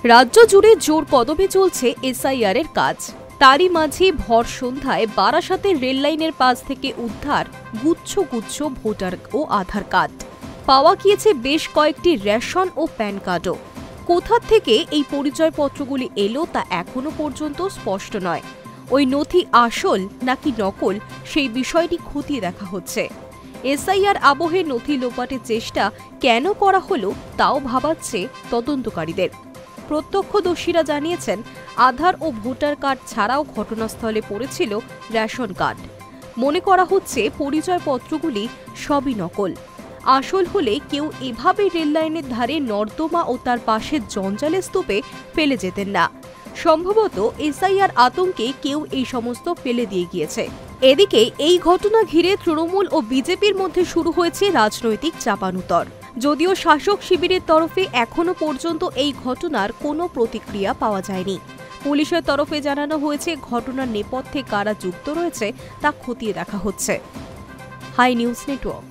রাজ্য জুড়ে জোর কদমে চলছে এসআইআর এর কাজ। তারই মাঝে ভর সন্ধ্যায় বারাসাতের রেললাইনের পাশ থেকে উদ্ধার গুচ্ছ গুচ্ছ ভোটার ও আধার কার্ড। পাওয়া গিয়েছে বেশ কয়েকটি রেশন ও প্যান কার্ডও। কোথা থেকে এই পরিচয়পত্রগুলি এলো তা এখনো পর্যন্ত স্পষ্ট নয়। ওই নথি আসল নাকি নকল সেই বিষয়টি খতিয়ে দেখা হচ্ছে। এসআইআর আবহে নথি লোপাটের চেষ্টা কেন করা হলো তাও ভাবাচ্ছে তদন্তকারীদের। প্রত্যক্ষদর্শীরা জানিয়েছেন, আধার ও ভোটার কার্ড ছাড়াও ঘটনাস্থলে পড়েছিল রেশন কার্ড। মনে করা হচ্ছে পরিচয়পত্রগুলি সবই নকল। আসল হলে কেউ এভাবে রেললাইনের ধারে নর্দমা ও তার পাশে জঞ্জালের স্তূপে ফেলে যেতেন না। সম্ভবত এসআইআর আতঙ্কে কেউ এই সমস্ত ফেলে দিয়ে গিয়েছে। এদিকে এই ঘটনা ঘিরে তৃণমূল ও বিজেপির মধ্যে শুরু হয়েছে রাজনৈতিক চাপানুতর। যদিও শাসক শিবিরের তরফে এখনো পর্যন্ত এই ঘটনার কোনো প্রতিক্রিয়া পাওয়া যায়নি। পুলিশের তরফে জানানো হয়েছে, ঘটনার নেপথ্যে কারা যুক্ত রয়েছে তা খতিয়ে দেখা হচ্ছে। Hi News network.